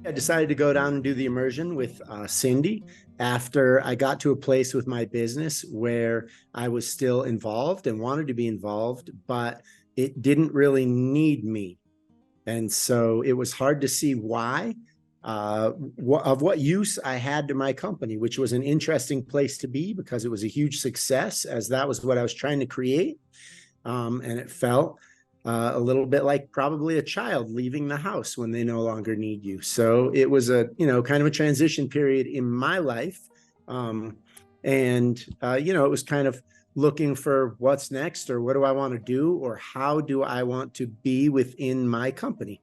I decided to go down and do the immersion with Cindy after I got to a place with my business where I was still involved and wanted to be involved, but it didn't really need me. And so it was hard to see why, of what use I had to my company, which was an interesting place to be because it was a huge success, as that was what I was trying to create. And it felt a little bit like probably a child leaving the house when they no longer need you. So it was a, kind of a transition period in my life. Um, and it was kind of looking for what's next, or what do I want to do, or how do I want to be within my company.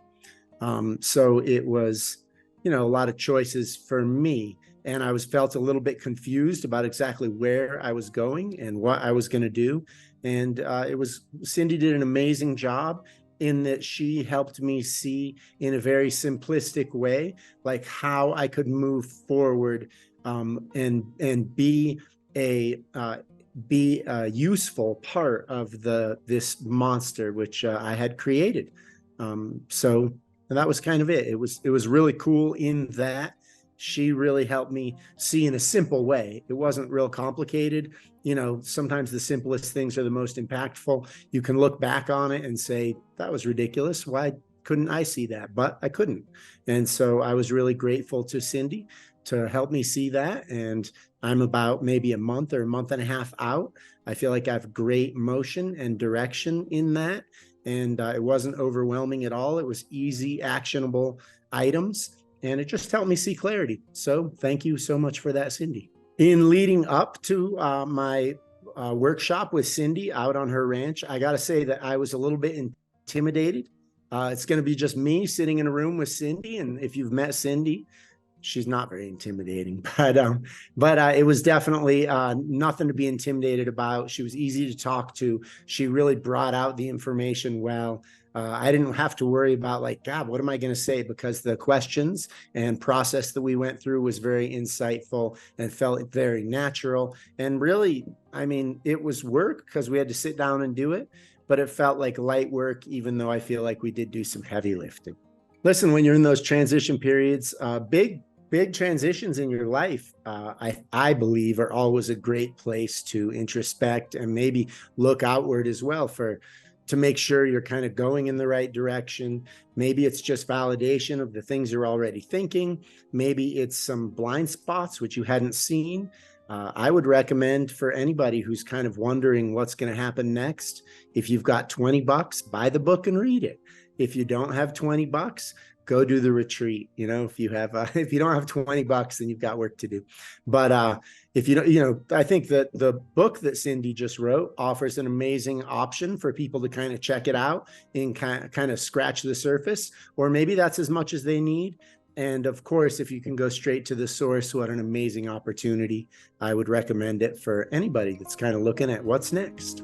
So it was, a lot of choices for me. And I was felt a little bit confused about exactly where I was going and what I was going to do. And it was Cindy did an amazing job in that she helped me see in a very simplistic way, like how I could move forward, and be a useful part of this monster which I had created. So that was kind of it. It was really cool in that she really helped me see in a simple way. It wasn't real complicated. Sometimes the simplest things are the most impactful. You can look back on it and say, that was ridiculous. Why couldn't I see that? But I couldn't. And so I was really grateful to Cindy to help me see that. And I'm about maybe a month or a month and a half out. I feel like I have great motion and direction in that. And it wasn't overwhelming at all. It was easy, actionable items. And it just helped me see clarity. So thank you so much for that, Cindy. In leading up to my workshop with Cindy out on her ranch, I got to say that I was a little bit intimidated. It's going to be just me sitting in a room with Cindy. And if you've met Cindy, she's not very intimidating, but it was definitely nothing to be intimidated about. She was easy to talk to. She really brought out the information well. I didn't have to worry about like, God, what am I going to say? Because the questions and process that we went through was very insightful and felt very natural. And really, I mean, it was work because we had to sit down and do it, but it felt like light work, even though I feel like we did do some heavy lifting. Listen, when you're in those transition periods, big transitions in your life, I believe, are always a great place to introspect and maybe look outward as well to make sure you're kind of going in the right direction. Maybe it's just validation of the things you're already thinking. Maybe it's some blind spots which you hadn't seen. I would recommend for anybody who's kind of wondering what's going to happen next, if you've got $20, buy the book and read it. If you don't have $20, go do the retreat. If you don't have $20, then you've got work to do. But if you don't, I think that the book that Cindy just wrote offers an amazing option for people to kind of check it out and kind of scratch the surface, or maybe that's as much as they need. And of course, if you can go straight to the source, what an amazing opportunity. I would recommend it for anybody that's kind of looking at what's next.